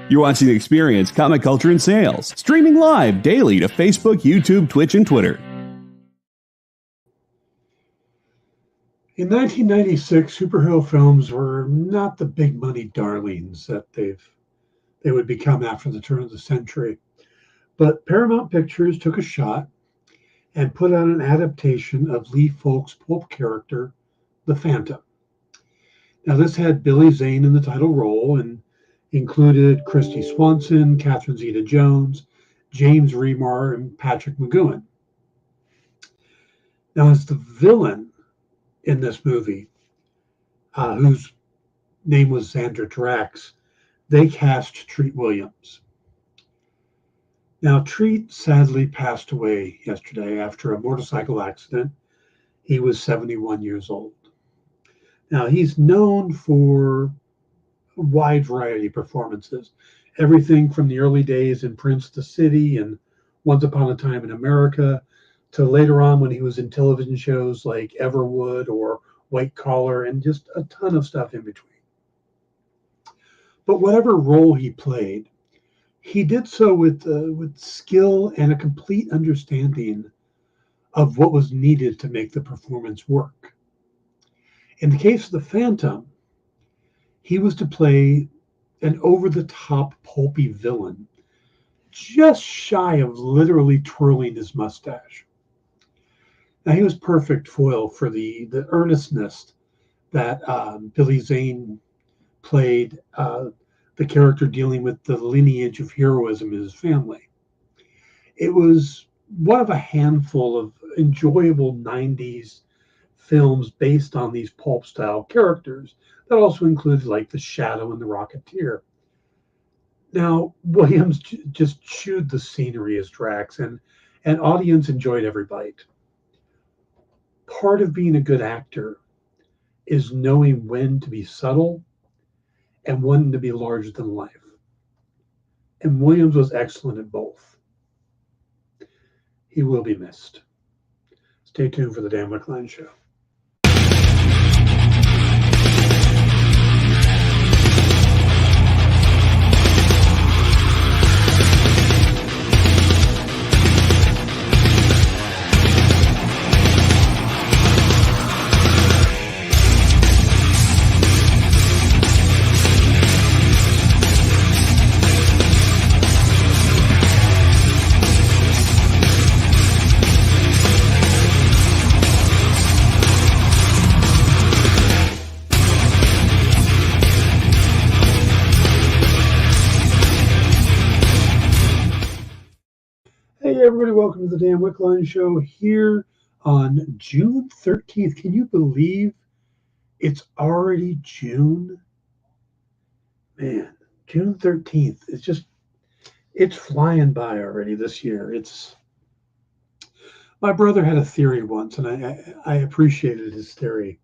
You're watching The Experience, Comic Culture and Sales, streaming live daily to Facebook, YouTube, Twitch, and Twitter. In 1996, superhero films were not the big money darlings that they would become after the turn of the century. But Paramount Pictures took a shot and put out an adaptation of Lee Falk's pulp character, the Phantom. Now, this had Billy Zane in the title role and included Christy Swanson, Catherine Zeta-Jones, James Remar, and Patrick McGoohan. Now, as the villain in this movie, whose name was Xander Drax, they cast Treat Williams. Now, Treat sadly passed away yesterday after a motorcycle accident. He was 71 years old. Now, he's known for a wide variety of performances, everything from the early days in Prince the City and Once Upon a Time in America to later on when he was in television shows like Everwood or White Collar and just a ton of stuff in between. But whatever role he played, he did so with skill and a complete understanding of what was needed to make the performance work. In the case of the Phantom, he was to play an over-the-top pulpy villain, just shy of literally twirling his mustache. Now, he was perfect foil for the earnestness that Billy Zane played the character dealing with the lineage of heroism in his family. It was one of a handful of enjoyable 90s films based on these pulp-style characters that also included like The Shadow and The Rocketeer. Now, Williams just chewed the scenery as Drax, and audience enjoyed every bite. Part of being a good actor is knowing when to be subtle and when to be larger than life. And Williams was excellent at both. He will be missed. Stay tuned for the Dan Wickline Show. Hey everybody, welcome to the Dan Wickline Show here on June 13th. Can you believe it's already June? Man, June 13th. It's flying by already this year. My brother had a theory once, and I appreciated his theory.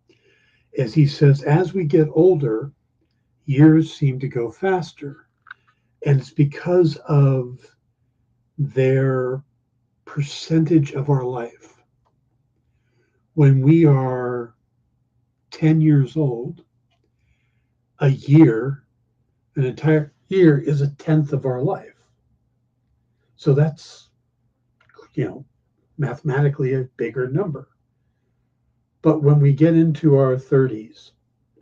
As he says, as we get older, years seem to go faster. And it's because of their percentage of our life. When we are 10 years old, an entire year is a tenth of our life. So that's, mathematically a bigger number. But when we get into our 30s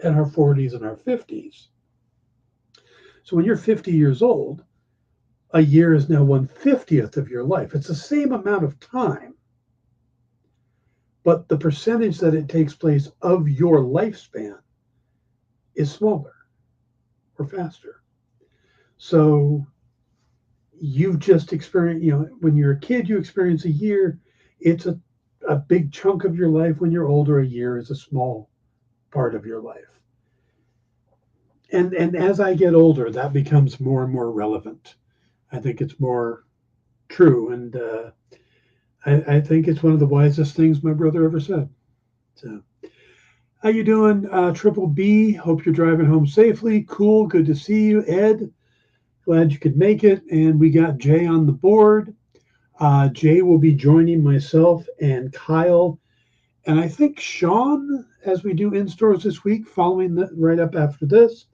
and our 40s and our 50s, so when you're 50 years old, a year is now 1/50th of your life. It's the same amount of time, but the percentage that it takes place of your lifespan is smaller or faster. So you've just experienced, when you're a kid, you experience a year. It's a big chunk of your life. When you're older, a year is a small part of your life. And as I get older, that becomes more and more relevant. I think it's more true, and I think it's one of the wisest things my brother ever said. So, how you doing, Triple B? Hope you're driving home safely. Cool, good to see you, Ed. Glad you could make it. And we got Jay on the board. Jay will be joining myself and Kyle, and I think Sean, as we do in-stores this week, following right up after this.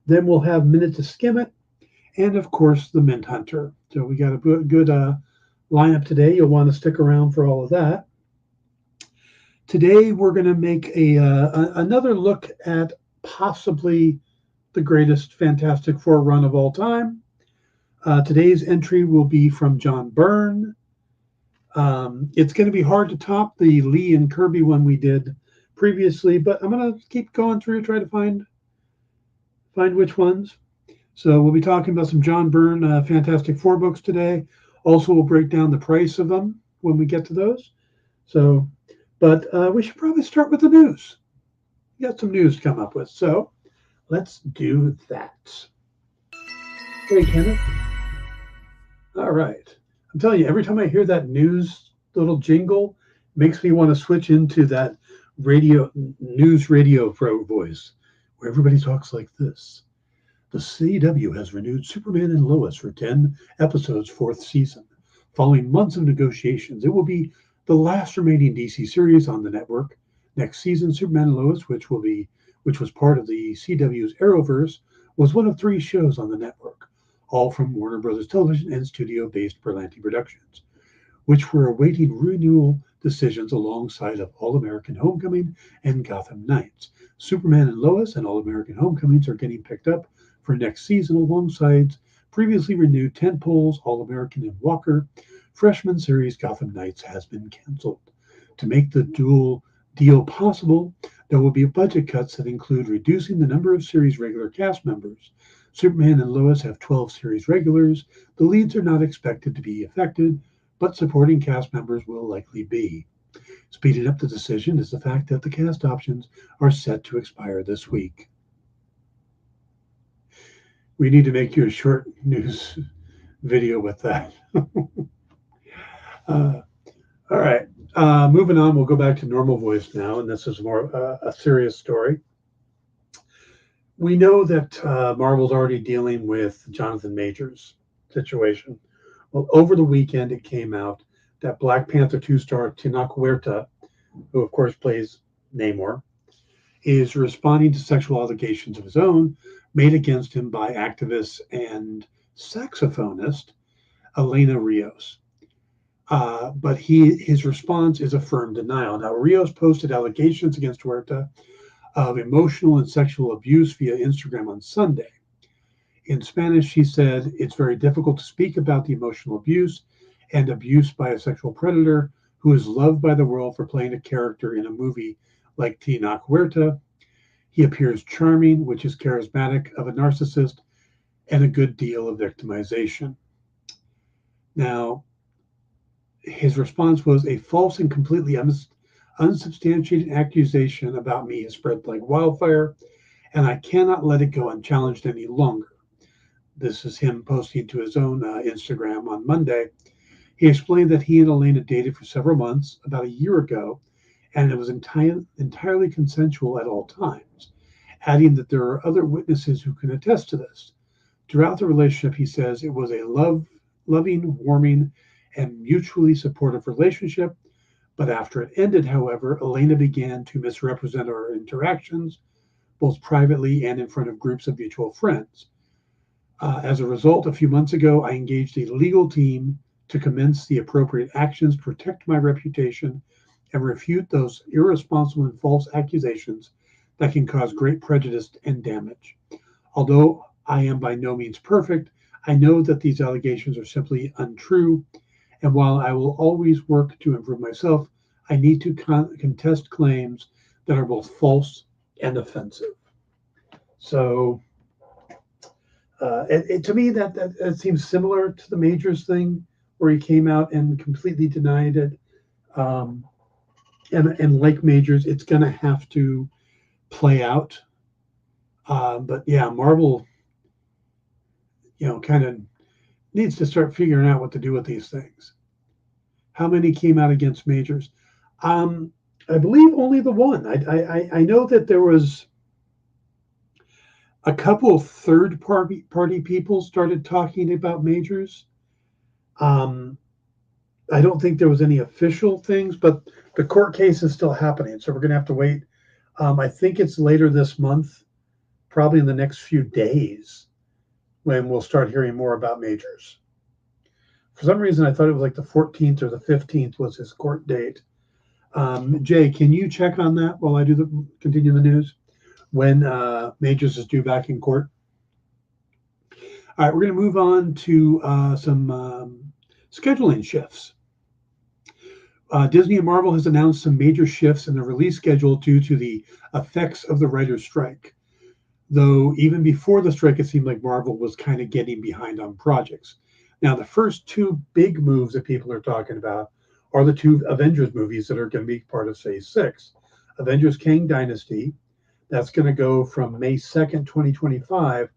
Then we'll have Minute to Skim It. and of course the Mint Hunter. So we got a good lineup today. You'll want to stick around for all of that. Today we're going to make another look at possibly the greatest Fantastic Four run of all time. Today's entry will be from John Byrne. It's going to be hard to top the Lee and Kirby one we did previously, but I'm going to keep going through, try to find which ones. So we'll be talking about some John Byrne Fantastic Four books today. Also, we'll break down the price of them when we get to those. So, but we should probably start with the news. We got some news to come up with. So let's do that. Hey, Kenneth. All right. I'm telling you, every time I hear that news little jingle, it makes me want to switch into that news radio pro voice where everybody talks like this. The CW has renewed Superman and Lois for 10 episodes, 4th season. Following months of negotiations, it will be the last remaining DC series on the network. Next season, Superman and Lois, which was part of the CW's Arrowverse, was one of 3 shows on the network, all from Warner Brothers Television and studio-based Berlanti Productions, which were awaiting renewal decisions alongside of All-American Homecoming and Gotham Knights. Superman and Lois and All-American Homecomings are getting picked up for next season alongside previously renewed tentpoles All-American and Walker. Freshman series Gotham Knights has been canceled. To make the dual deal possible, there will be budget cuts that include reducing the number of series regular cast members. Superman and Lois have 12 series regulars. The leads are not expected to be affected, but supporting cast members will likely be. Speeding up the decision is the fact that the cast options are set to expire this week. We need to make you a short news video with that. All right. Moving on, we'll go back to normal voice now, and this is more a serious story. We know that Marvel's already dealing with Jonathan Majors' situation. Well, over the weekend, it came out that Black Panther 2 star Tenoch Huerta, who of course plays Namor, is responding to sexual allegations of his own made against him by activist and saxophonist Elena Rios. But his response is a firm denial. Now, Rios posted allegations against Huerta of emotional and sexual abuse via Instagram on Sunday. In Spanish, she said, "It's very difficult to speak about the emotional abuse and abuse by a sexual predator who is loved by the world for playing a character in a movie like Tenoch Huerta. He appears charming, which is charismatic of a narcissist, and a good deal of victimization." Now, his response was, "A false and completely unsubstantiated accusation about me has spread like wildfire, and I cannot let it go unchallenged any longer." This is him posting to his own Instagram on Monday. He explained that he and Elena dated for several months, about a year ago, and it was entirely consensual at all times, adding that there are other witnesses who can attest to this. Throughout the relationship, he says it was a loving, warming, and mutually supportive relationship. But after it ended, however, Elena began to misrepresent our interactions, both privately and in front of groups of mutual friends. As a result, a few months ago, I engaged a legal team to commence the appropriate actions, protect my reputation, and refute those irresponsible and false accusations that can cause great prejudice and damage. Although I am by no means perfect, I know that these allegations are simply untrue, and while I will always work to improve myself, I need to contest claims that are both false and offensive. So, to me, that seems similar to the Majors thing, where he came out and completely denied it. And like Majors, it's going to have to play out. But yeah, Marvel, kind of needs to start figuring out what to do with these things. How many came out against Majors? I believe only the one. I know that there was a couple of third party people started talking about Majors. I don't think there was any official things, but the court case is still happening, so we're going to have to wait. I think it's later this month, probably in the next few days, when we'll start hearing more about majors. For some reason, I thought it was like the 14th or the 15th was his court date. Jay, can you check on that while I continue the news? When Majors is due back in court? All right, we're going to move on to some scheduling shifts. Disney and Marvel has announced some major shifts in the release schedule due to the effects of the writer's strike. Though even before the strike, it seemed like Marvel was kind of getting behind on projects. Now, the first two big moves that people are talking about are the two Avengers movies that are going to be part of Phase 6. Avengers Kang Dynasty, that's going to go from May 2nd, 2025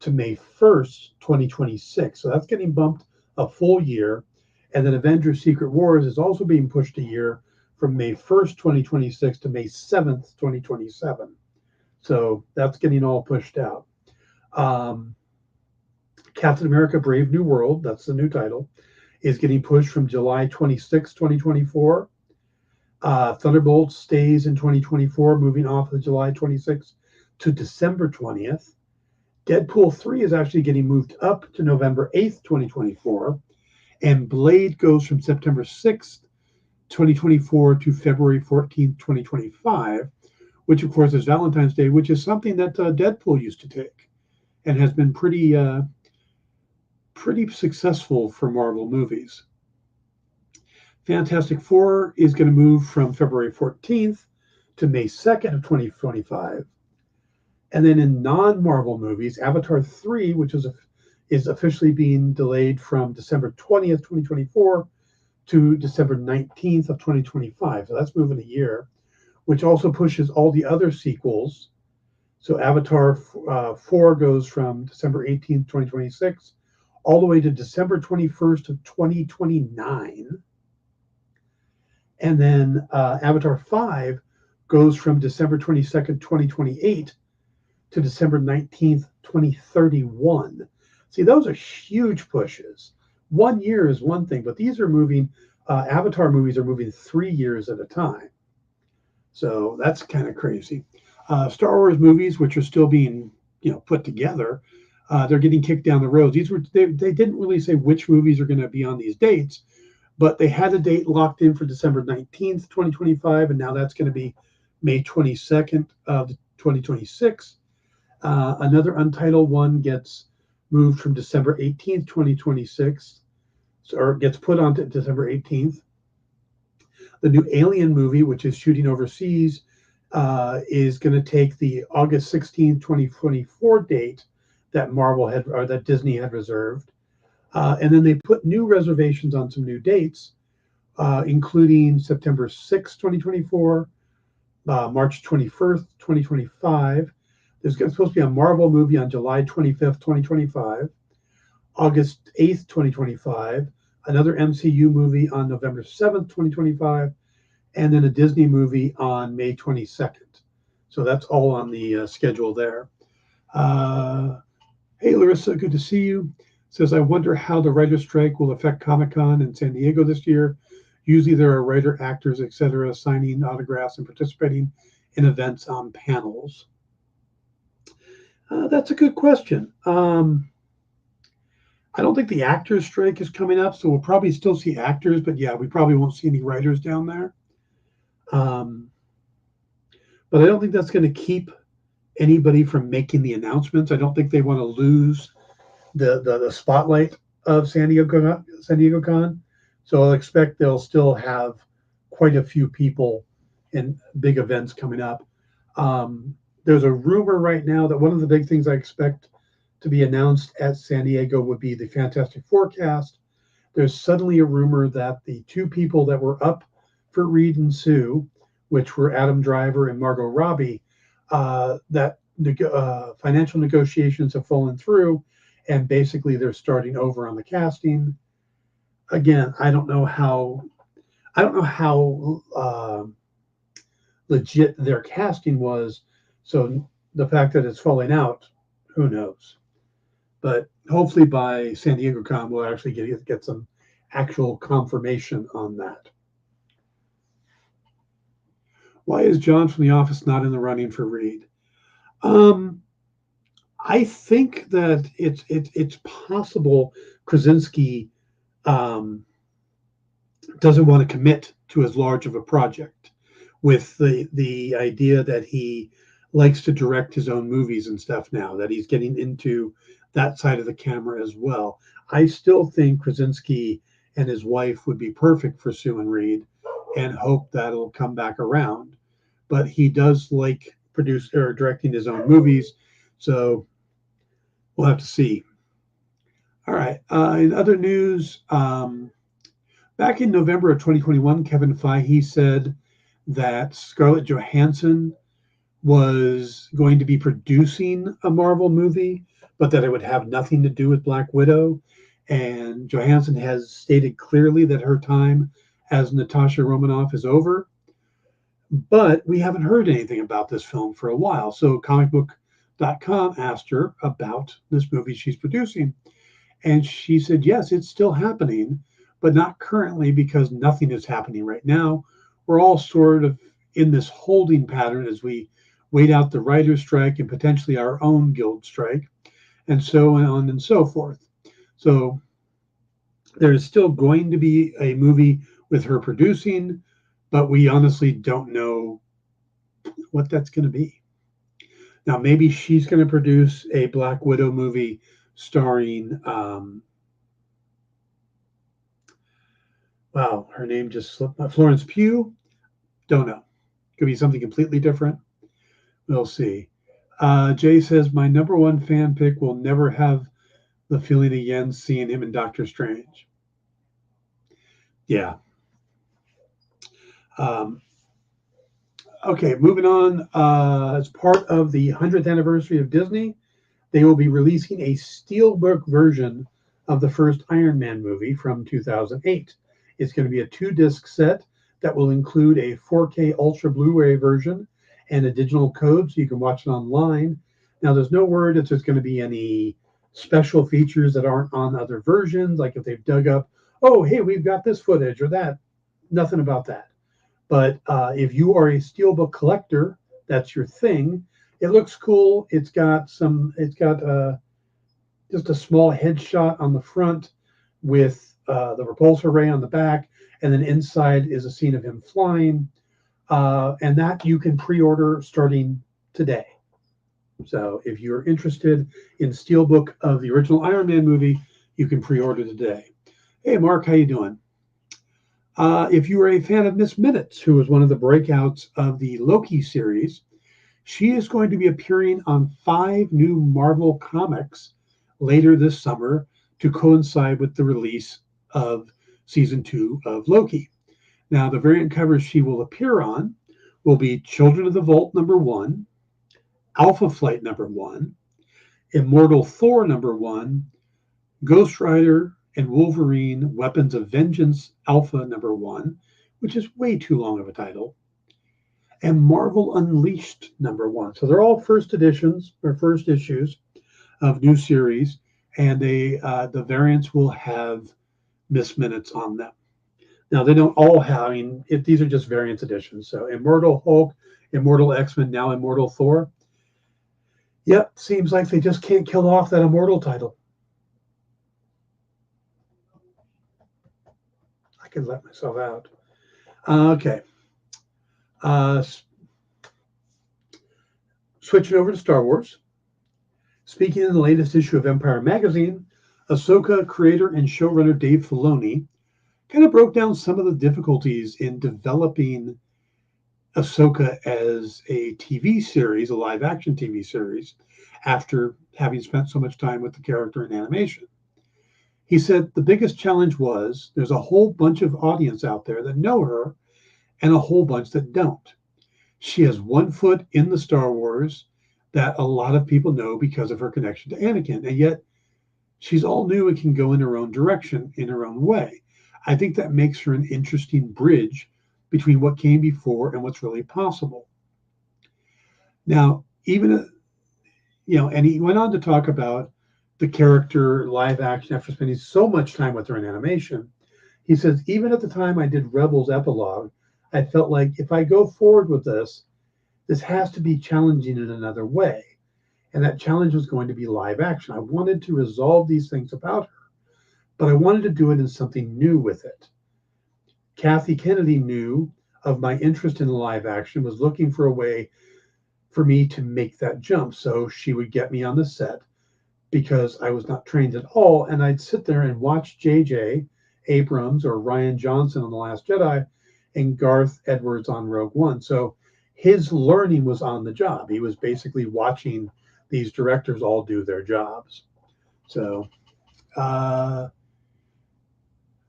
to May 1st, 2026. So that's getting bumped a full year. And then Avengers Secret Wars is also being pushed a year from May 1st, 2026 to May 7th, 2027. So that's getting all pushed out. Captain America Brave New World, that's the new title, is getting pushed from July 26, 2024. Thunderbolts stays in 2024, moving off of July 26 to December 20th. Deadpool 3 is actually getting moved up to November 8th, 2024. And Blade goes from September 6th, 2024 to February 14th, 2025, which of course is Valentine's Day, which is something that Deadpool used to take and has been pretty successful for Marvel movies. Fantastic Four is going to move from February 14th to May 2nd of 2025. And then in non-Marvel movies, Avatar 3, which is officially being delayed from December 20th, 2024 to December 19th of 2025. So that's moving a year, which also pushes all the other sequels. So Avatar 4 goes from December 18th, 2026, all the way to December 21st of 2029. And then Avatar 5 goes from December 22nd, 2028 to December 19th, 2031. See, those are huge pushes. 1 year is one thing, but these are moving, Avatar movies are moving 3 years at a time. So that's kind of crazy. Star Wars movies, which are still being put together, they're getting kicked down the road. They didn't really say which movies are going to be on these dates, but they had a date locked in for December 19th, 2025, and now that's going to be May 22nd of 2026. Another untitled one gets moved from December 18th, 2026, or gets put on to December 18th. The new Alien movie, which is shooting overseas, is going to take the August 16th, 2024 date that that Disney had reserved. And then they put new reservations on some new dates, including September 6th, 2024, March 21st, 2025. There's supposed to be a Marvel movie on July 25th, 2025, August 8th, 2025, another MCU movie on November 7th, 2025, and then a Disney movie on May 22nd. So that's all on the schedule there. Hey, Larissa, good to see you. Says, I wonder how the writer's strike will affect Comic-Con in San Diego this year. Usually there are writer, actors, etc., signing autographs and participating in events on panels. That's a good question. I don't think the actors' strike is coming up, so we'll probably still see actors, but yeah, we probably won't see any writers down there. But I don't think that's going to keep anybody from making the announcements. I don't think they want to lose the spotlight of San Diego Con. So I'll expect they'll still have quite a few people and big events coming up. There's a rumor right now that one of the big things I expect to be announced at San Diego would be the Fantastic Four cast. There's suddenly a rumor that the two people that were up for Reed and Sue, which were Adam Driver and Margot Robbie, that financial negotiations have fallen through, and basically they're starting over on the casting. Again, I don't know how legit their casting was. So the fact that it's falling out, who knows? But hopefully by San Diego Con, we'll actually get some actual confirmation on that. Why is John from The Office not in the running for Reed? I think that it's possible Krasinski um, doesn't want to commit to as large of a project, with the idea that he likes to direct his own movies and stuff now, that he's getting into that side of the camera as well. I still think Krasinski and his wife would be perfect for Sue and Reed, and hope that'll come back around. But he does like produce or directing his own movies, so we'll have to see. All right. In other news, back in November of 2021, Kevin Feige said that Scarlett Johansson was going to be producing a Marvel movie, but that it would have nothing to do with Black Widow. And Johansson has stated clearly that her time as Natasha Romanoff is over. But we haven't heard anything about this film for a while. So comicbook.com asked her about this movie she's producing. And she said, yes, it's still happening, but not currently because nothing is happening right now. We're all sort of in this holding pattern as we wait out the writer's strike and potentially our own guild strike, and so on and so forth. So there is still going to be a movie with her producing, but we honestly don't know what that's going to be. Now, maybe she's going to produce a Black Widow movie starring, wow, her name just slipped, Florence Pugh. Don't know. Could be something completely different. We'll see. Jay says, my number one fan pick will never have the feeling again seeing him in Doctor Strange. Yeah. Okay, moving on. As part of the 100th anniversary of Disney, they will be releasing a steelbook version of the first Iron Man movie from 2008. It's going to be a 2-disc set that will include a 4K Ultra Blu-ray version and a digital code so you can watch it online. Now, there's no word if there's going to be any special features that aren't on other versions, like if they've dug up, oh, hey, we've got this footage or that. Nothing about that. But if you are a steelbook collector, that's your thing. It looks cool. It's got just a small headshot on the front with the repulsor ray on the back, and then inside is a scene of him flying. And that you can pre-order starting today. So if you're interested in steelbook of the original Iron Man movie, you can pre-order today. Hey, Mark, how you doing? If you are a fan of Miss Minutes, who was one of the breakouts of the Loki series, she is going to be appearing on 5 new Marvel comics later this summer to coincide with the release of season 2 of Loki. Now, the variant covers she will appear on will be Children of the Vault #1, Alpha Flight #1, Immortal Thor #1, Ghost Rider and Wolverine Weapons of Vengeance Alpha #1, which is way too long of a title, and Marvel Unleashed #1. So they're all first editions or first issues of new series, and the variants will have Miss Minutes on them. Now, they don't all have, these are just variants editions. So Immortal Hulk, Immortal X-Men, now Immortal Thor. Yep, seems like they just can't kill off that Immortal title. I could let myself out. Okay. Switching over to Star Wars. Speaking in the latest issue of Empire Magazine, Ahsoka creator and showrunner Dave Filoni kind of broke down some of the difficulties in developing Ahsoka as a TV series, a live-action TV series, after having spent so much time with the character in animation. He said the biggest challenge was there's a whole bunch of audience out there that know her and a whole bunch that don't. She has one foot in the Star Wars that a lot of people know because of her connection to Anakin, and yet she's all new and can go in her own direction, in her own way. I think that makes her an interesting bridge between what came before and what's really possible. Now, and he went on to talk about the character live action after spending so much time with her in animation. He says, even at the time I did Rebels epilogue, I felt like if I go forward with this has to be challenging in another way. And that challenge was going to be live action. I wanted to resolve these things about her, but I wanted to do it in something new with it. Kathy Kennedy knew of my interest in live action, was looking for a way for me to make that jump. So she would get me on the set because I was not trained at all. And I'd sit there and watch J.J. Abrams or Rian Johnson on The Last Jedi and Garth Edwards on Rogue One. So his learning was on the job. He was basically watching these directors all do their jobs. So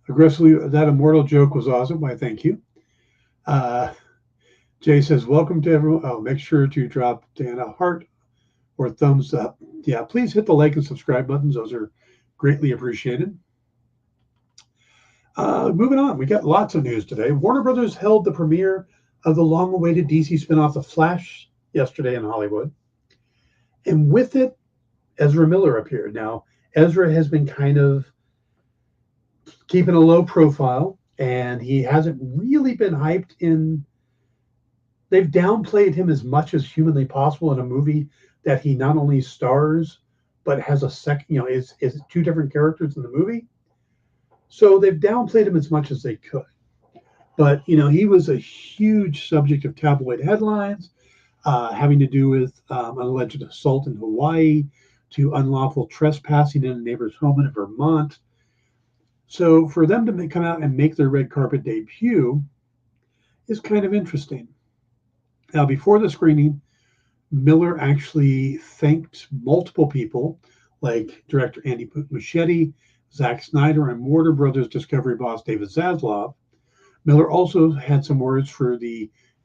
aggressively, that immortal joke was awesome. Why, thank you. Jay says, welcome to everyone. Oh, make sure to drop Dan a heart or thumbs up. Yeah, please hit the like and subscribe buttons. Those are greatly appreciated. Moving on, we got lots of news today. Warner Brothers held the premiere of the long-awaited DC spinoff, The Flash, yesterday in Hollywood. And with it, Ezra Miller appeared. Now, Ezra has been kind of keeping a low profile, and he hasn't really been hyped in. They've downplayed him as much as humanly possible in a movie that he not only stars, but has a second, is two different characters in the movie. So they've downplayed him as much as they could. But, he was a huge subject of tabloid headlines, having to do with an alleged assault in Hawaii to unlawful trespassing in a neighbor's home in Vermont. So for them to come out and make their red carpet debut is kind of interesting. Now, before the screening, Miller actually thanked multiple people like director Andy Muschietti, Zack Snyder, and Warner Brothers Discovery boss David Zaslav. Miller also had some words for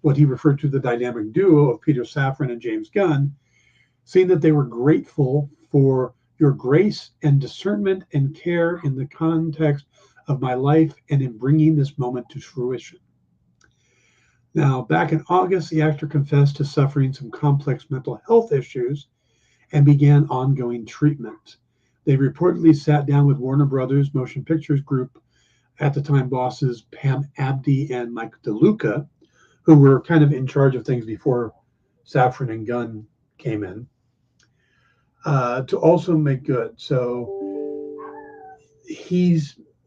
what he referred to the dynamic duo of Peter Safran and James Gunn, saying that they were grateful for your grace and discernment and care in the context of my life and in bringing this moment to fruition. Now, back in August, the actor confessed to suffering some complex mental health issues and began ongoing treatment. They reportedly sat down with Warner Brothers Motion Pictures Group, at the time bosses Pam Abdi and Mike DeLuca, who were kind of in charge of things before Safran and Gunn came in, to also make good. So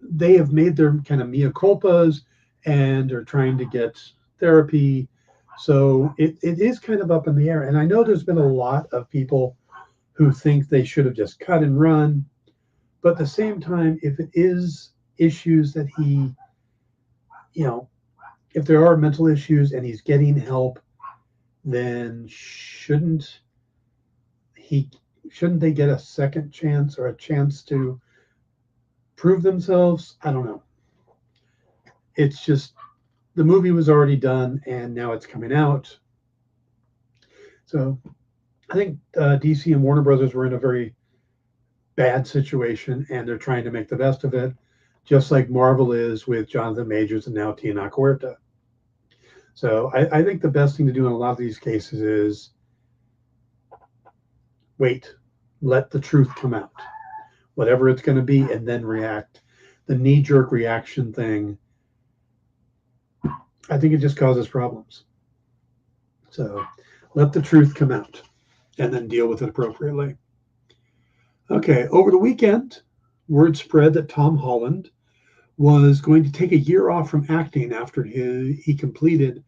they have made their kind of mea culpas and are trying to get therapy. So it is kind of up in the air. And I know there's been a lot of people who think they should have just cut and run. But at the same time, if it is issues that he, if there are mental issues and he's getting help, then shouldn't they get a second chance or a chance to prove themselves? I don't know. It's just, the movie was already done and now it's coming out. So I think DC and Warner Brothers were in a very bad situation and they're trying to make the best of it, just like Marvel is with Jonathan Majors and now Tina Huerta. So I think the best thing to do in a lot of these cases is wait, let the truth come out, whatever it's going to be, and then react. The knee-jerk reaction thing, I think it just causes problems. So let the truth come out and then deal with it appropriately. Okay, over the weekend, word spread that Tom Holland was going to take a year off from acting after he completed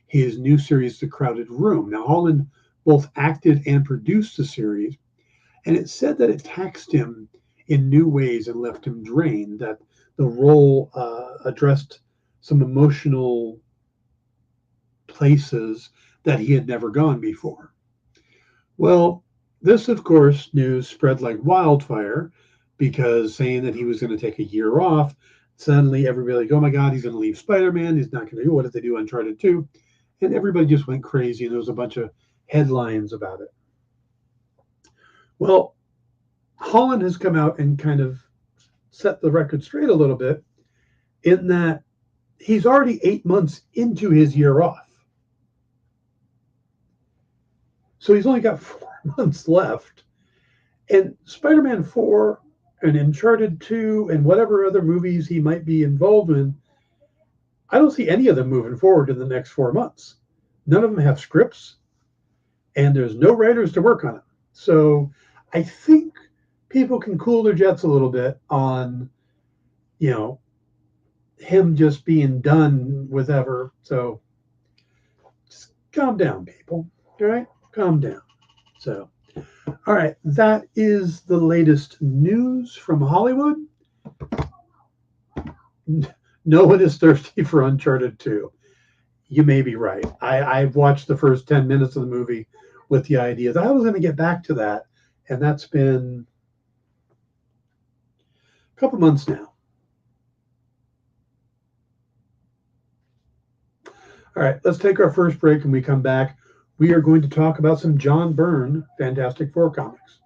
his new series, The Crowded Room. Now, Holland both acted and produced the series, and it said that it taxed him in new ways and left him drained, that the role addressed some emotional places that he had never gone before. Well, this, of course, news spread like wildfire, because saying that he was going to take a year off, suddenly everybody like, oh my God, he's going to leave Spider-Man. He's not going to do, what did they do Uncharted 2? And everybody just went crazy, and there was a bunch of headlines about it. Well, Holland has come out and kind of set the record straight a little bit in that he's already 8 months into his year off. So he's only got 4 months left. And Spider-Man 4 and Uncharted 2 and whatever other movies he might be involved in, I don't see any of them moving forward in the next 4 months. None of them have scripts, and there's no writers to work on it. So I think people can cool their jets a little bit on, you know, him just being done with ever. So just calm down, people. All right? Calm down. So, all right. That is the latest news from Hollywood. No one is thirsty for Uncharted 2. You may be right. I've watched the first 10 minutes of the movie with the idea that I was going to get back to that. And that's been a couple months now. All right, let's take our first break. And we come back, we are going to talk about some John Byrne Fantastic Four comics.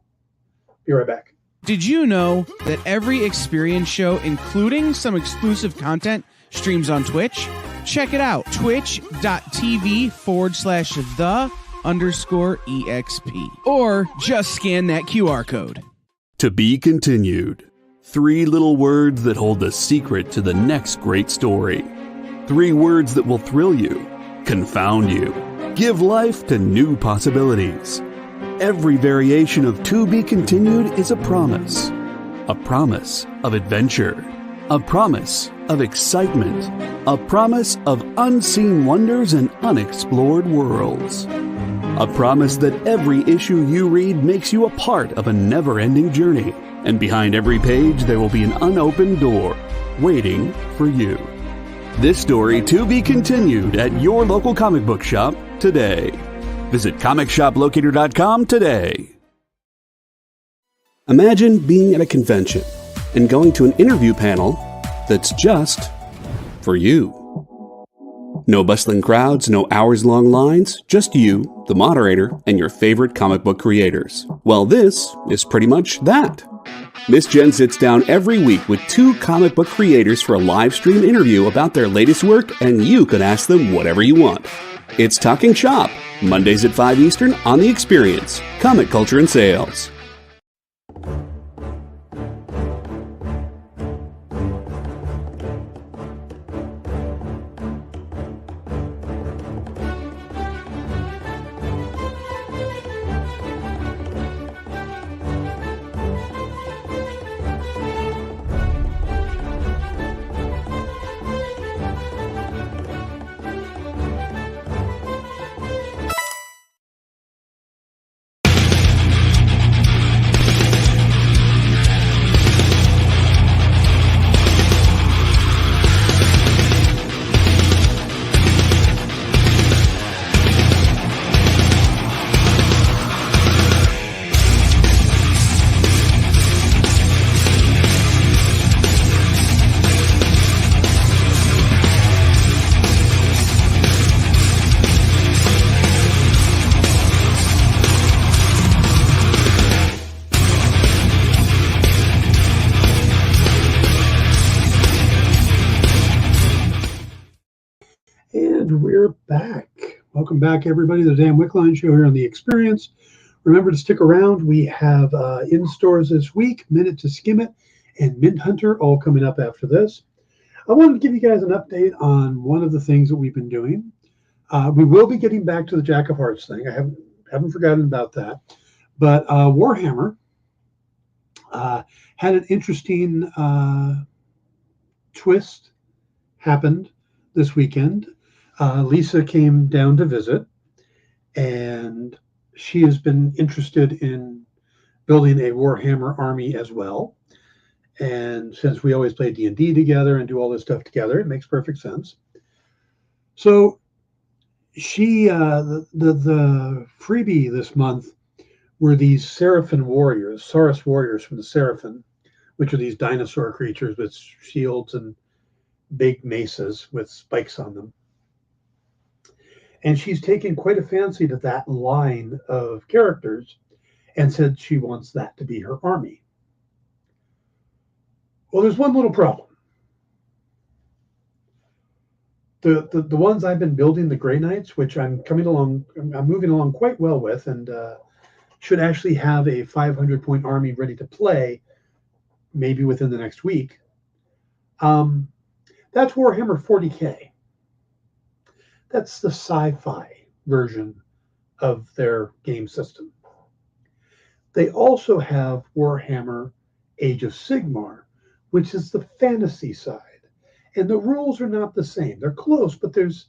Be right back. Did you know that every Experience show, including some exclusive content, streams on Twitch? Check it out, twitch.tv/the_EXP. Or just scan that QR code. To be continued. 3 little words that hold the secret to the next great story. 3 words that will thrill you, confound you, give life to new possibilities. Every variation of To Be Continued is a promise of adventure, a promise of excitement, a promise of unseen wonders and unexplored worlds. A promise that every issue you read makes you a part of a never-ending journey, and behind every page there will be an unopened door waiting for you. This story to be continued at your local comic book shop today. Visit comicshoplocator.com today. Imagine being at a convention and going to an interview panel that's just for you. No bustling crowds, no hours-long lines, just you, the moderator, and your favorite comic book creators. Well, this is pretty much that. Miss Jen sits down every week with 2 comic book creators for a live stream interview about their latest work, and you can ask them whatever you want. It's Talking Shop, Mondays at 5 Eastern on The Experience, Comic Culture and Sales. And we're back. Welcome back, everybody, to the Dan Wickline Show here on The Experience. Remember to stick around. We have in stores this week, Minute to Skim It and Mint Hunter, all coming up after this. I wanted to give you guys an update on one of the things that we've been doing. We will be getting back to the Jack of Hearts thing. I haven't forgotten about that. But Warhammer had an interesting twist happened this weekend. Lisa came down to visit, and she has been interested in building a Warhammer army as well. And since we always play D&D together and do all this stuff together, it makes perfect sense. So she, the freebie this month were these Seraphim warriors, Saurus warriors from the Seraphim, which are these dinosaur creatures with shields and big maces with spikes on them. And she's taken quite a fancy to that line of characters and said she wants that to be her army. Well, there's one little problem. The ones I've been building, the Grey Knights, which I'm moving along quite well with, and should actually have a 500-point army ready to play maybe within the next week. That's Warhammer 40K. That's the sci-fi version of their game system. They also have Warhammer Age of Sigmar, which is the fantasy side. And the rules are not the same. They're close, but there's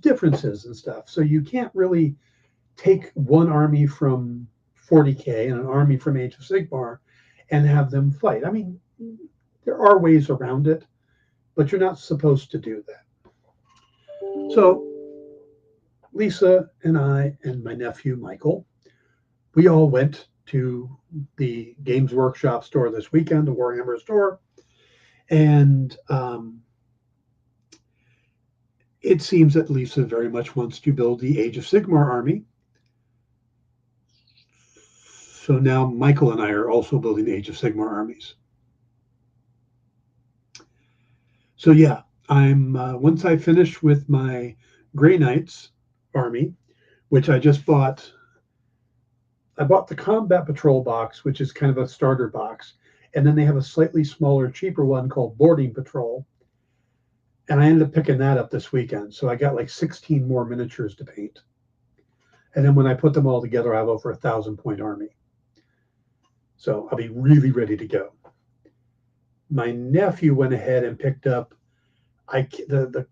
differences and stuff. So you can't really take one army from 40K and an army from Age of Sigmar and have them fight. I mean, there are ways around it, but you're not supposed to do that. So Lisa and I and my nephew Michael, we all went to the Games Workshop store this weekend, the Warhammer store, and it seems that Lisa very much wants to build the Age of Sigmar army. So now Michael and I are also building Age of Sigmar armies. So yeah, I'm once I finish with my Grey Knights army, which I just bought. I bought the Combat Patrol box, which is kind of a starter box, and then they have a slightly smaller, cheaper one called Boarding Patrol. And I ended up picking that up this weekend. So I got like 16 more miniatures to paint. And then when I put them all together, I have over 1,000-point army. So I'll be really ready to go. My nephew went ahead and picked up the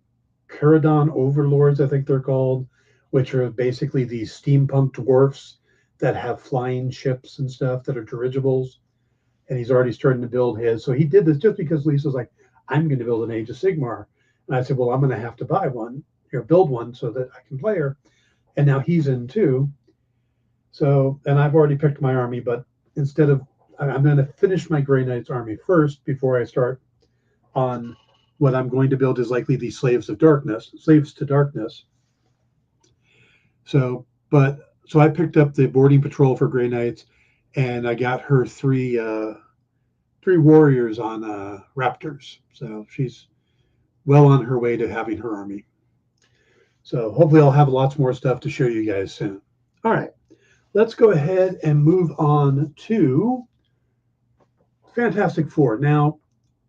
Caradon Overlords, I think they're called, which are basically these steampunk dwarfs that have flying ships and stuff that are dirigibles. And he's already starting to build his. So he did this just because Lisa's like, I'm going to build an Age of Sigmar. And I said, well, I'm going to have to buy one, build one so that I can play her. And now he's in too. So, and I've already picked my army, but instead of, I'm going to finish my Grey Knights army first before I start on what I'm going to build is likely the Slaves to Darkness. So I picked up the Boarding Patrol for Grey Knights, and I got her three warriors on Raptors. So she's well on her way to having her army. So hopefully I'll have lots more stuff to show you guys soon. All right, let's go ahead and move on to Fantastic Four. Now,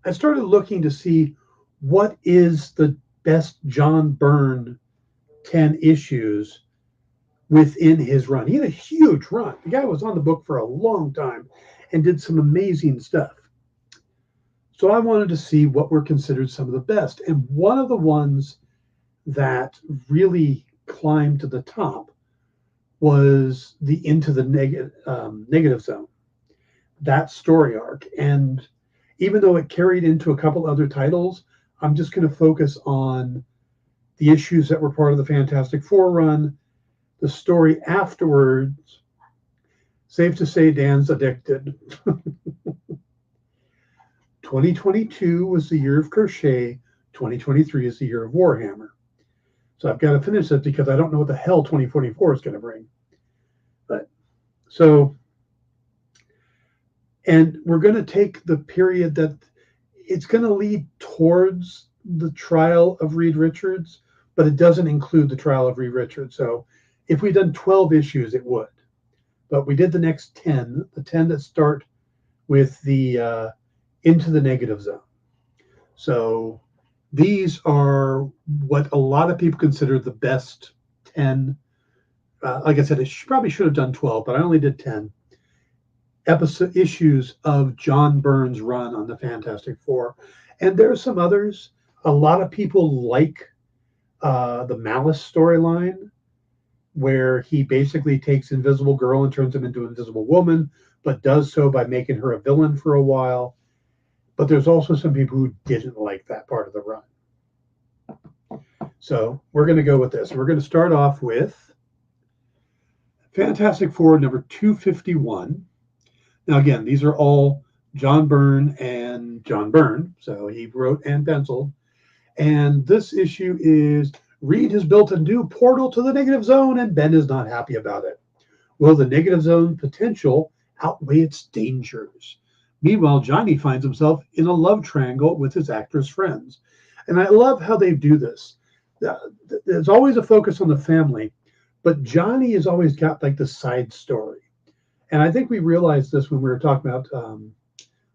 I started looking to see what is the best John Byrne 10 issues within his run. He had a huge run. The guy was on the book for a long time and did some amazing stuff. So I wanted to see what were considered some of the best. And one of the ones that really climbed to the top was the Into the Negative Zone, that story arc. And even though it carried into a couple other titles, I'm just going to focus on the issues that were part of the Fantastic Four run. The story afterwards, safe to say Dan's addicted. 2022 was the year of Crochet. 2023 is the year of Warhammer. So I've got to finish it because I don't know what the hell 2044 is going to bring. But so, and we're going to take the period that it's going to lead towards the trial of Reed Richards, but it doesn't include the trial of Reed Richards. So if we'd done 12 issues, it would. But we did the next 10, the 10 that start with the Into the Negative Zone. So these are what a lot of people consider the best 10. Like I said, I probably should have done 12, but I only did 10 issues of John Byrne's run on the Fantastic Four. And there are some others. A lot of people like the Malice storyline, where he basically takes Invisible Girl and turns him into Invisible Woman, but does so by making her a villain for a while. But there's also some people who didn't like that part of the run. So we're going to go with this. We're going to start off with Fantastic Four number 251. Now, again, these are all John Byrne and John Byrne. So he wrote and penciled. And this issue is Reed has built a new portal to the Negative Zone, and Ben is not happy about it. Will the Negative Zone potential outweigh its dangers? Meanwhile, Johnny finds himself in a love triangle with his actress friends. And I love how they do this. There's always a focus on the family, but Johnny has always got like the side story. And I think we realized this when we were talking about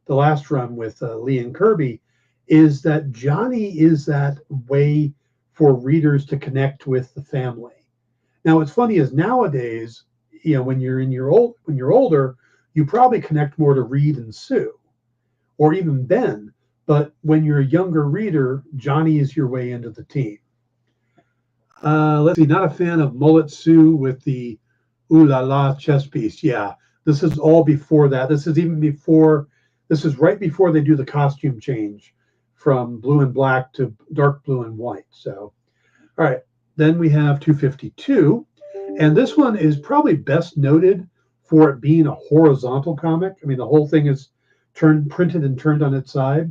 the last run with Lee and Kirby, is that Johnny is that way for readers to connect with the family. Now, what's funny is nowadays, when you're older, you probably connect more to Reed and Sue, or even Ben. But when you're a younger reader, Johnny is your way into the team. Let's see, not a fan of Mullet Sue with the ooh la la chess piece. Yeah, this is all before that. This is right before they do the costume change from blue and black to dark blue and white. So, all right, then we have 252. And this one is probably best noted for it being a horizontal comic. I mean, the whole thing is printed and turned on its side.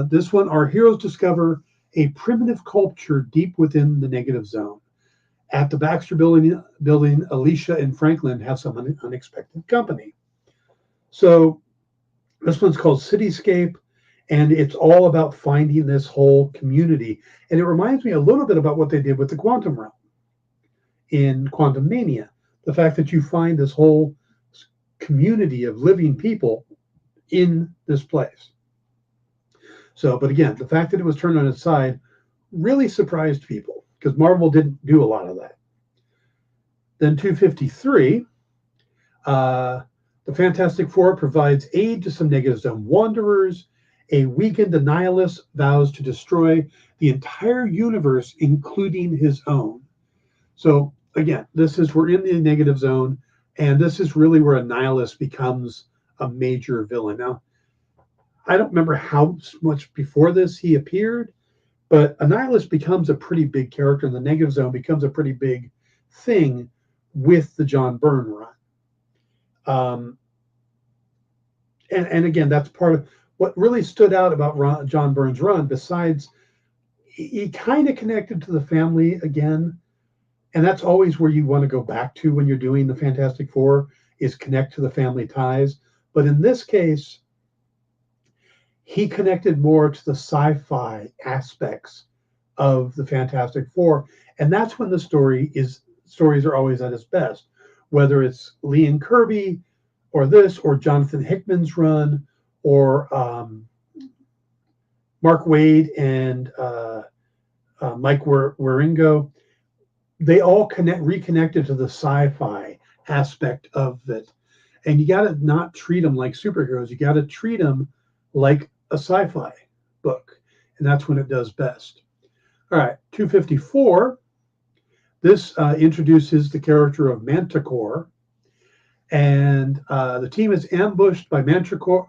This one, our heroes discover a primitive culture deep within the negative zone. At the Baxter building, Alicia and Franklin have some unexpected company. So this one's called Cityscape, and it's all about finding this whole community. And it reminds me a little bit about what they did with the Quantum Realm in Quantum Mania. The fact that you find this whole community of living people in this place. So, but again, the fact that it was turned on its side really surprised people because Marvel didn't do a lot of that. Then 253, the Fantastic Four provides aid to some negative zone wanderers. A weakened nihilist vows to destroy the entire universe, including his own. So again, we're in the negative zone, and this is really where a nihilist becomes a major villain. Now, I don't remember how much before this he appeared, but Annihilus becomes a pretty big character, and the Negative Zone becomes a pretty big thing with the John Byrne run. And again, that's part of what really stood out about John Byrne's run, besides he kind of connected to the family again, and that's always where you want to go back to when you're doing the Fantastic Four, is connect to the family ties. But in this case, he connected more to the sci-fi aspects of the Fantastic Four, and that's when the stories are always at its best. Whether it's Lee and Kirby, or this, or Jonathan Hickman's run, or Mark Waid and Mike Wieringo, they all reconnected to the sci-fi aspect of it. And you got to not treat them like superheroes. You got to treat them like a sci-fi book, and that's when it does best. All right, 254. This introduces the character of Manticore, and the team is ambushed by Mantracora,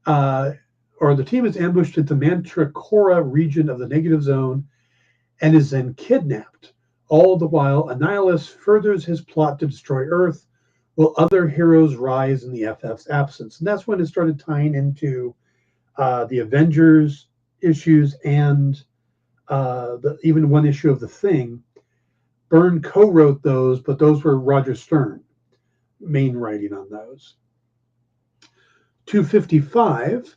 or the team is ambushed at the Mantracora region of the Negative Zone, and is then kidnapped. All the while, Annihilus furthers his plot to destroy Earth, will other heroes rise in the FF's absence? And that's when it started tying into the Avengers issues and even one issue of The Thing. Byrne co-wrote those, but those were Roger Stern main writing on those. 255,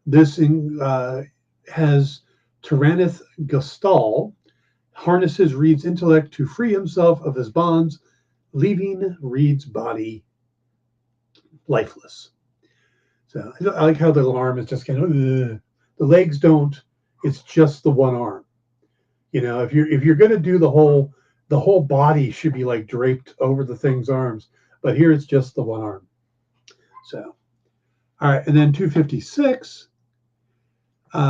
this has Tyrannith Gustal harnesses Reed's intellect to free himself of his bonds, leaving Reed's body lifeless. So I like how the arm is just kind of, the legs don't, it's just the one arm. You know, if you're going to do the whole body should be like draped over the thing's arms, but here it's just the one arm. So, all right, and then 256,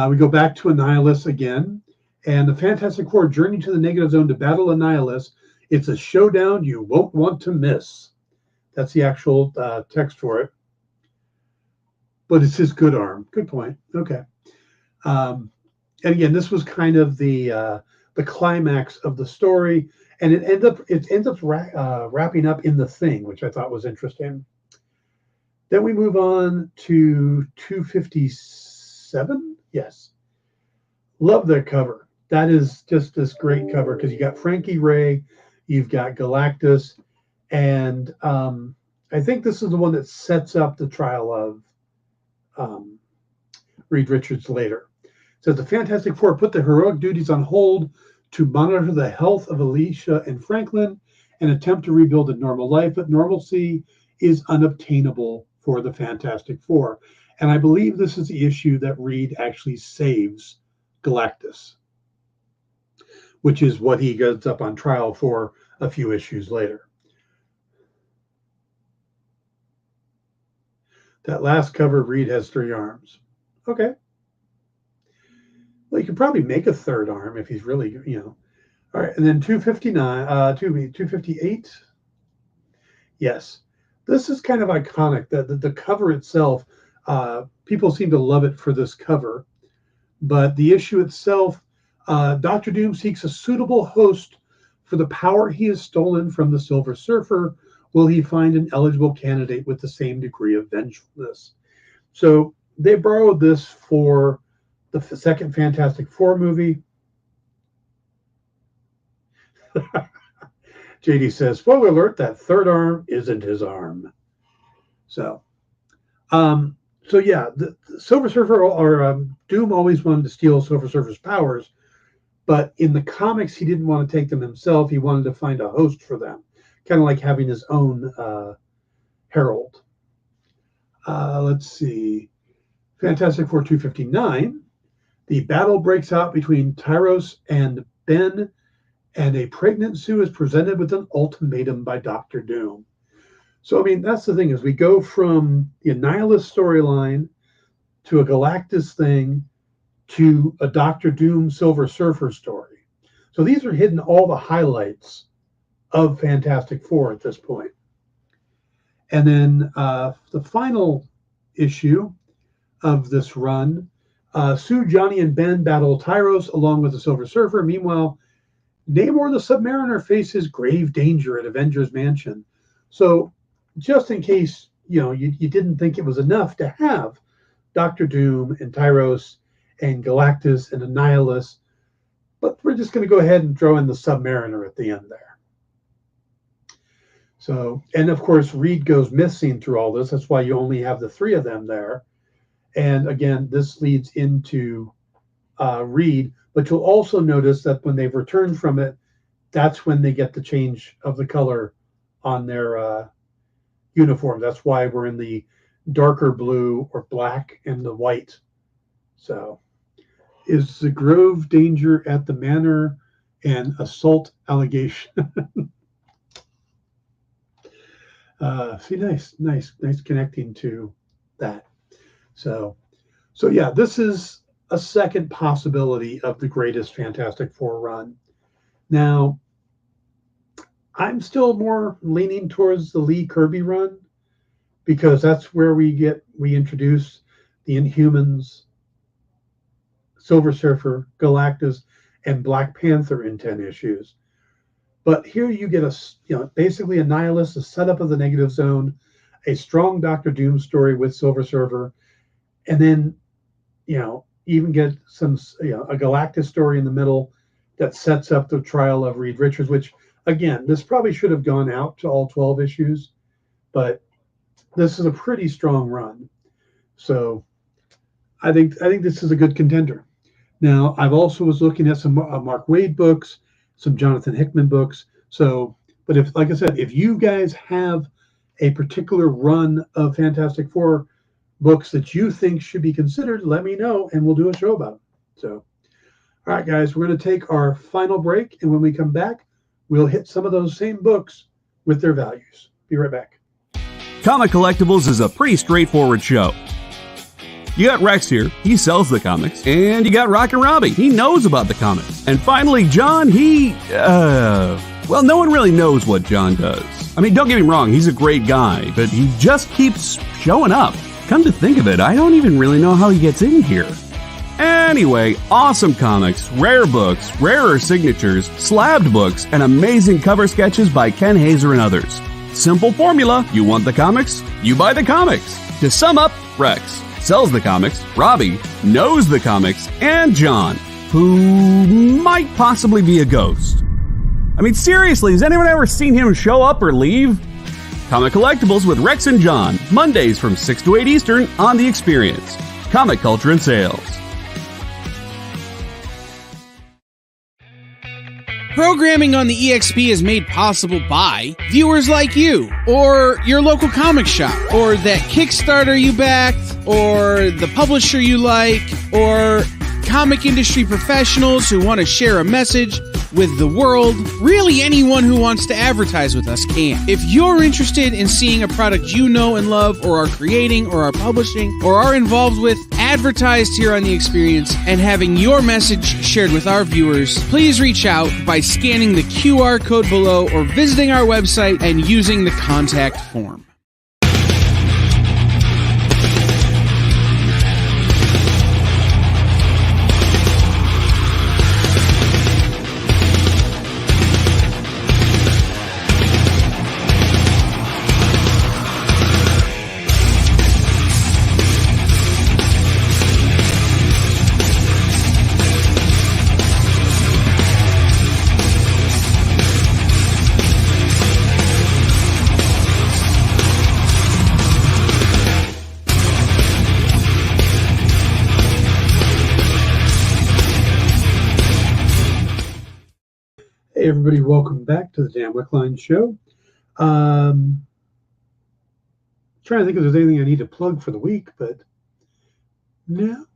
we go back to Annihilus again, and the Fantastic Four journey to the Negative Zone to battle Annihilus. It's a showdown you won't want to miss. That's the actual text for it. But it's his good arm. Good point. Okay. And again, this was kind of the climax of the story, and it ends up wrapping up in The Thing, which I thought was interesting. Then we move on to 257. Yes. Love their cover. That is just this great cover because you got Frankie Ray, you've got Galactus, and I think this is the one that sets up the trial of Reed Richards later. It says the Fantastic Four put their heroic duties on hold to monitor the health of Alicia and Franklin and attempt to rebuild a normal life, but normalcy is unobtainable for the Fantastic Four. And I believe this is the issue that Reed actually saves Galactus, which is what he goes up on trial for a few issues later. That last cover, Reed has 3 arms. Okay. Well, you could probably make a third arm if he's really, All right, and then 258. Yes. This is kind of iconic. The cover itself, people seem to love it for this cover. But the issue itself, Dr. Doom seeks a suitable host for the power he has stolen from the Silver Surfer. Will he find an eligible candidate with the same degree of vengefulness? So they borrowed this for the second Fantastic Four movie. JD says, spoiler alert, that third arm isn't his arm. So yeah, the Silver Surfer or Doom always wanted to steal Silver Surfer's powers, but in the comics, he didn't want to take them himself. He wanted to find a host for them, kind of like having his own herald. Let's see. Fantastic Four 259. The battle breaks out between Tyros and Ben, and a pregnant Sue is presented with an ultimatum by Dr. Doom. So, I mean, that's the thing, is we go from the Annihilus storyline to a Galactus thing to a Dr. Doom Silver Surfer story. So these are hidden all the highlights of Fantastic Four at this point. And then the final issue of this run, Sue, Johnny, and Ben battle Tyros along with the Silver Surfer. Meanwhile, Namor the Submariner faces grave danger at Avengers Mansion. So just in case, you didn't think it was enough to have Dr. Doom and Tyros and Galactus and Annihilus, but we're just going to go ahead and throw in the Submariner at the end there. So, and of course, Reed goes missing through all this. That's why you only have the 3 of them there. And again, this leads into Reed, but you'll also notice that when they've returned from it, that's when they get the change of the color on their uniform. That's why we're in the darker blue or black and the white. So, is the grove danger at the manor and assault allegation? See, nice connecting to that. So yeah, this is a second possibility of the greatest Fantastic Four run. Now, I'm still more leaning towards the Lee Kirby run because that's where we introduce the Inhumans, Silver Surfer, Galactus, and Black Panther in 10 issues. But here you get basically Annihilus, the setup of the Negative Zone, a strong Doctor Doom story with Silver Surfer, and then, even get some, a Galactus story in the middle that sets up the trial of Reed Richards, which, again, this probably should have gone out to all 12 issues, but this is a pretty strong run. So I think this is a good contender. Now, I've also was looking at some Mark Waid books, some Jonathan Hickman books. So, but like I said, if you guys have a particular run of Fantastic Four books that you think should be considered, let me know and we'll do a show about them. So, all right, guys, we're going to take our final break. And when we come back, we'll hit some of those same books with their values. Be right back. Comic Collectibles is a pretty straightforward show. You got Rex here, he sells the comics, and you got Rockin' Robbie, he knows about the comics. And finally, John, well, no one really knows what John does. I mean, don't get me wrong, he's a great guy, but he just keeps showing up. Come to think of it, I don't even really know how he gets in here. Anyway, awesome comics, rare books, rarer signatures, slabbed books, and amazing cover sketches by Ken Hazer and others. Simple formula, you want the comics, you buy the comics. To sum up, Rex sells the comics, Robbie knows the comics, and John, who might possibly be a ghost. I mean, seriously, has anyone ever seen him show up or leave? Comic Collectibles with Rex and John, Mondays from 6 to 8 Eastern on The Experience. Comic Culture and Sales. Programming on the EXP is made possible by viewers like you, or your local comic shop, or that Kickstarter you backed, or the publisher you like, or comic industry professionals who want to share a message with the world. Really, anyone who wants to advertise with us can. If you're interested in seeing a product you know and love, or are creating, or are publishing, or are involved with, advertised here on The Experience, and having your message shared with our viewers, please reach out by scanning the QR code below or visiting our website and using the contact form. Hey everybody, welcome back to the Dan Wickline Show. Trying to think if there's anything I need to plug for the week, but no.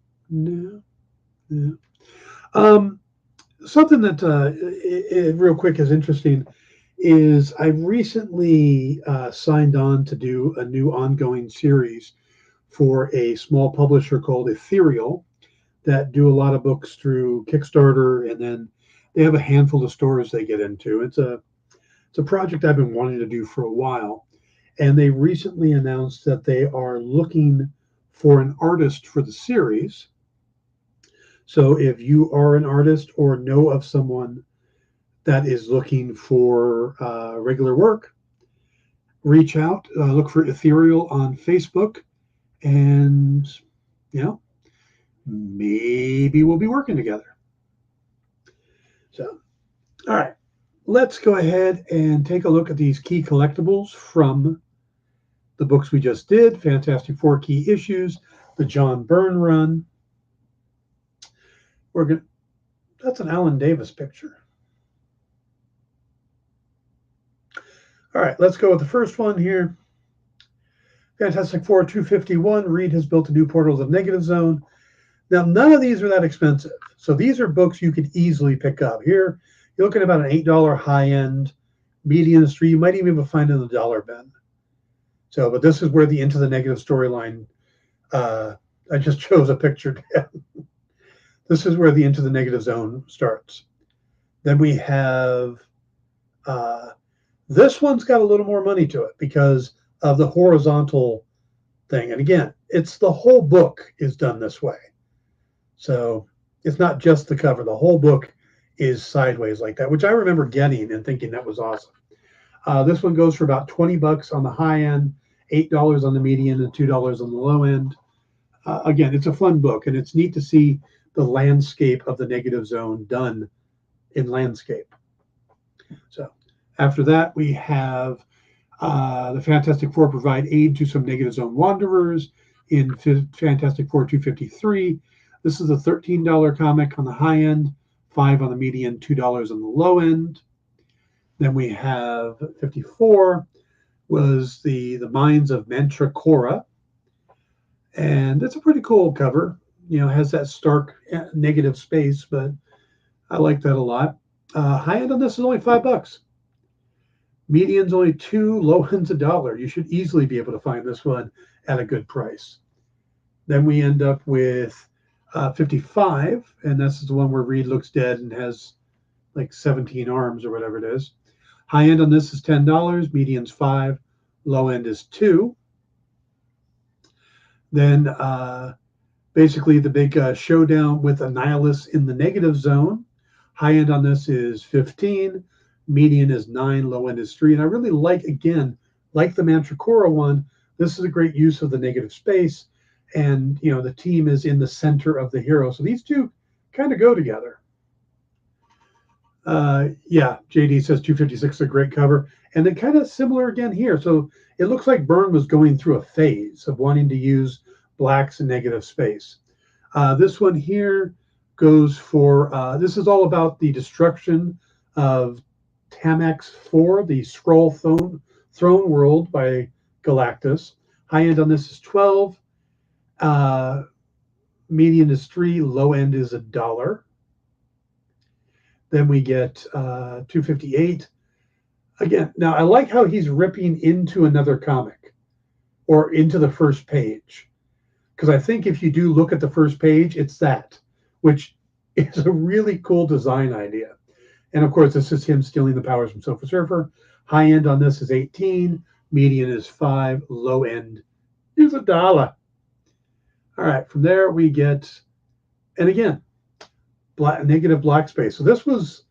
Something that real quick is interesting is I recently signed on to do a new ongoing series for a small publisher called Ethereal that do a lot of books through Kickstarter, and then they have a handful of stores they get into. It's a project I've been wanting to do for a while, and they recently announced that they are looking for an artist for the series. So if you are an artist or know of someone that is looking for regular work, reach out, look for Ethereal on Facebook, and maybe we'll be working together. So, all right, let's go ahead and take a look at these key collectibles from the books we just did. Fantastic Four key issues, the John Byrne run. That's an Alan Davis picture. All right, let's go with the first one here. Fantastic Four 251, Reed has built a new Portals of Negative Zone. Now, none of these are that expensive. So these are books you could easily pick up. Here, you're looking at about an $8 high-end median street. You might even be able to find it in the dollar bin. So, but this is where the Into the Negative storyline, I just chose a picture. This is where the Into the Negative Zone starts. Then we have, this one's got a little more money to it because of the horizontal thing. And again, it's the whole book is done this way. So it's not just the cover. The whole book is sideways like that, which I remember getting and thinking that was awesome. This one goes for about $20 on the high end, $8 on the median, and $2 on the low end. Again, it's a fun book, and it's neat to see the landscape of the Negative Zone done in landscape. So after that, we have the Fantastic Four provide aid to some Negative Zone wanderers in Fantastic Four 253. This is a $13 comic on the high end, $5 on the median, $2 on the low end. Then we have 54 was the Minds of Mantracora. And it's a pretty cool cover. You know, has that stark negative space, but I like that a lot. High end on this is only $5. Median's only $2, low end's $1. You should easily be able to find this one at a good price. Then we end up with 55, and this is the one where Reed looks dead and has like 17 arms or whatever it is. High end on this is $10, median's $5, low end is $2. Then basically the big showdown with Annihilus in the Negative Zone. High end on this is $15, median is $9, low end is $3. And I really like, again, like the Mantracora one, this is a great use of the negative space. And, you know, the team is in the center of the hero. So these two kind of go together. Yeah, JD says 256 is a great cover. And then kind of similar again here. So it looks like Byrne was going through a phase of wanting to use blacks and negative space. This one here goes for, this is all about the destruction of Tamax 4, the Skrull throne world by Galactus. High end on this is 12. Median is $3, low end is $1. Then we get 258. Again, now I like how he's ripping into another comic or into the first page. Because I think if you do look at the first page, it's that, which is a really cool design idea. And of course, this is him stealing the powers from Silver Surfer. High end on this is 18, median is 5, low end is $1. All right, from there we get, and again, negative black space. So this was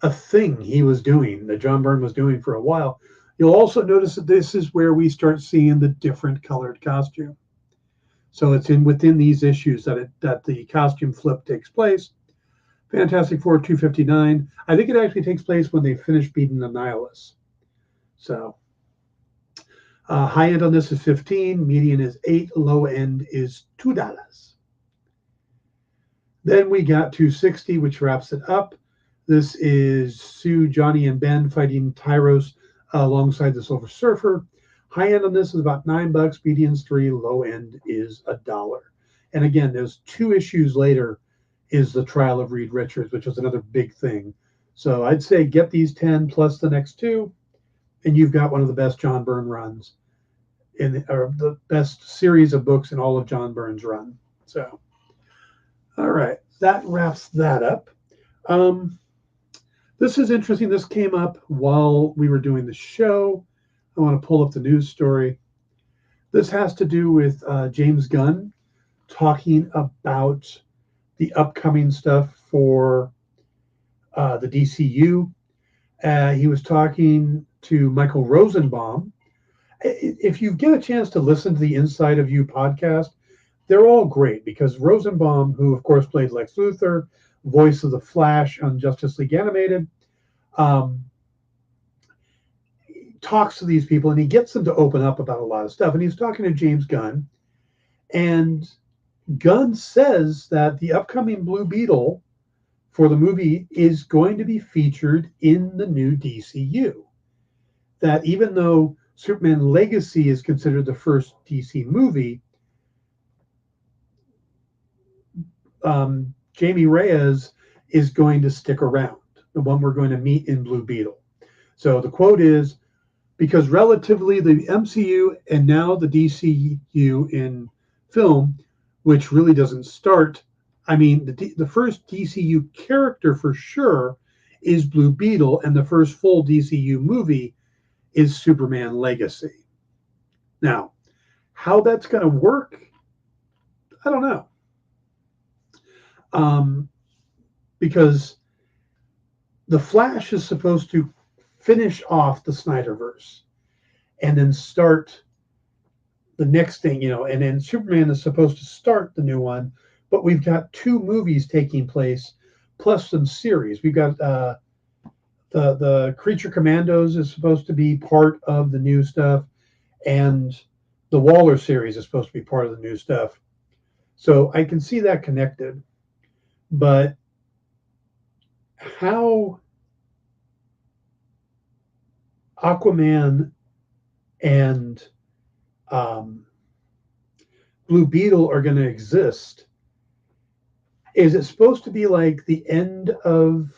a thing he was doing, that John Byrne was doing for a while. You'll also notice that this is where we start seeing the different colored costume. So it's within these issues that the costume flip takes place. Fantastic Four 259. I think it actually takes place when they finish beating the Nihilists. So high end on this is 15, median is 8, low end is $2. Then we got 260, which wraps it up. This is Sue, Johnny, and Ben fighting Tyros alongside the Silver Surfer. High end on this is about $9, median's 3, low end is $1. And again, there's 2 issues later is the trial of Reed Richards, which was another big thing. So I'd say get these 10 plus the next 2, and you've got one of the best John Byrne runs, or the best series of books in all of John Byrne's run. So, all right, that wraps that up. This is interesting. This came up while we were doing the show. I want to pull up the news story. This has to do with James Gunn talking about the upcoming stuff for the DCU. He was talking to Michael Rosenbaum. If you get a chance to listen to the Inside of You podcast, they're all great because Rosenbaum, who of course played Lex Luthor, voice of the Flash on Justice League Animated, talks to these people and he gets them to open up about a lot of stuff. And he's talking to James Gunn, and Gunn says that the upcoming Blue Beetle for the movie is going to be featured in the new DCU. That even though Superman Legacy is considered the first DC movie, Jamie Reyes is going to stick around, the one we're going to meet in Blue Beetle. So the quote is, because relatively the MCU and now the DCU in film, which really doesn't start, I mean, the first DCU character for sure is Blue Beetle, and the first full DCU movie is Superman Legacy. Now, how that's going to work, I don't know. Because the Flash is supposed to finish off the Snyderverse and then start the next thing, and then Superman is supposed to start the new one, but we've got 2 movies taking place plus some series. We've got the Creature Commandos is supposed to be part of the new stuff, and the Waller series is supposed to be part of the new stuff. So I can see that connected, but how Aquaman and Blue Beetle are going to exist, is it supposed to be like the end of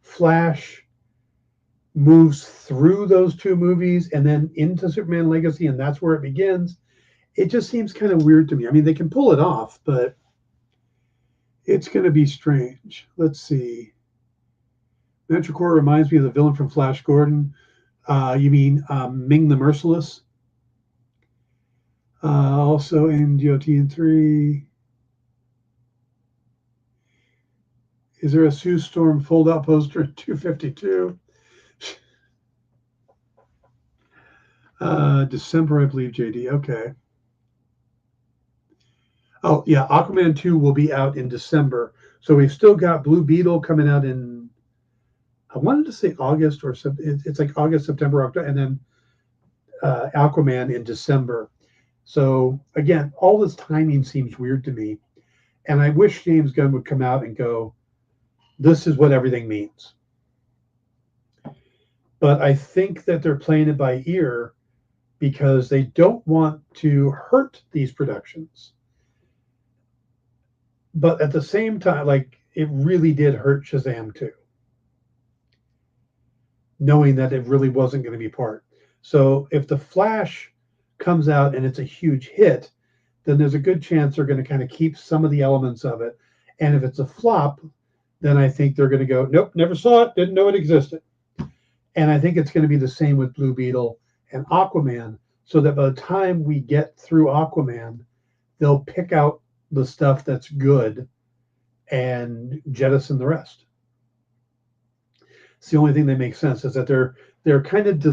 Flash moves through those 2 movies and then into Superman Legacy, and that's where it begins? It just seems kind of weird to me. I mean, they can pull it off, but it's going to be strange. Let's see. Manticore reminds me of the villain from Flash Gordon. You mean Ming the Merciless? Also in GOT 3. Is there a Sue Storm fold-out poster at 252? December, I believe, JD. Okay. Oh, yeah, Aquaman 2 will be out in December. So we've still got Blue Beetle coming out in, I wanted to say August, or it's like August, September, October, and then Aquaman in December. So again, all this timing seems weird to me. And I wish James Gunn would come out and go, this is what everything means. But I think that they're playing it by ear because they don't want to hurt these productions. But at the same time, like, it really did hurt Shazam 2. knowing that it really wasn't going to be part. So if the Flash comes out and it's a huge hit, then there's a good chance they're going to kind of keep some of the elements of it. And if it's a flop, then I think they're going to go, nope, never saw it, didn't know it existed. And I think it's going to be the same with Blue Beetle and Aquaman, so that by the time we get through Aquaman, they'll pick out the stuff that's good and jettison the rest. It's the only thing that makes sense, is that they're kind of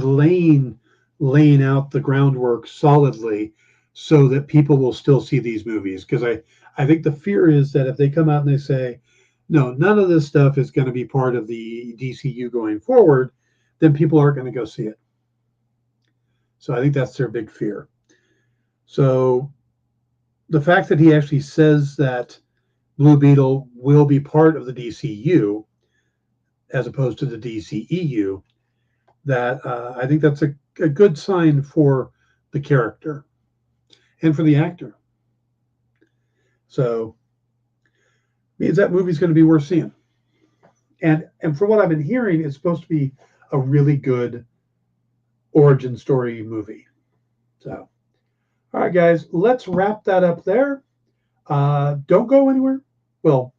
laying out the groundwork solidly so that people will still see these movies. Because I think the fear is that if they come out and they say, no, none of this stuff is going to be part of the DCU going forward, then people aren't going to go see it. So I think that's their big fear. So the fact that he actually says that Blue Beetle will be part of the DCU as opposed to the DCEU, that I think that's a good sign for the character and for the actor. So means that movie's going to be worth seeing. And from what I've been hearing, it's supposed to be a really good origin story movie. So, all right, guys, let's wrap that up there. Don't go anywhere. Well,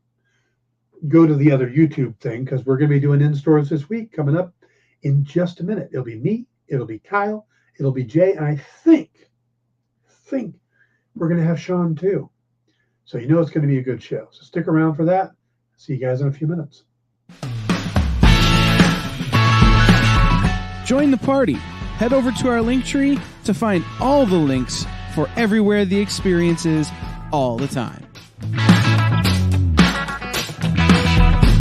go to the other YouTube thing, because we're going to be doing in-stores this week coming up in just a minute. It'll be me, it'll be Kyle, it'll be Jay, and I think we're going to have Sean too. So you know it's going to be a good show. So stick around for that. See you guys in a few minutes. Join the party. Head over to our link tree to find all the links for everywhere the experience is all the time.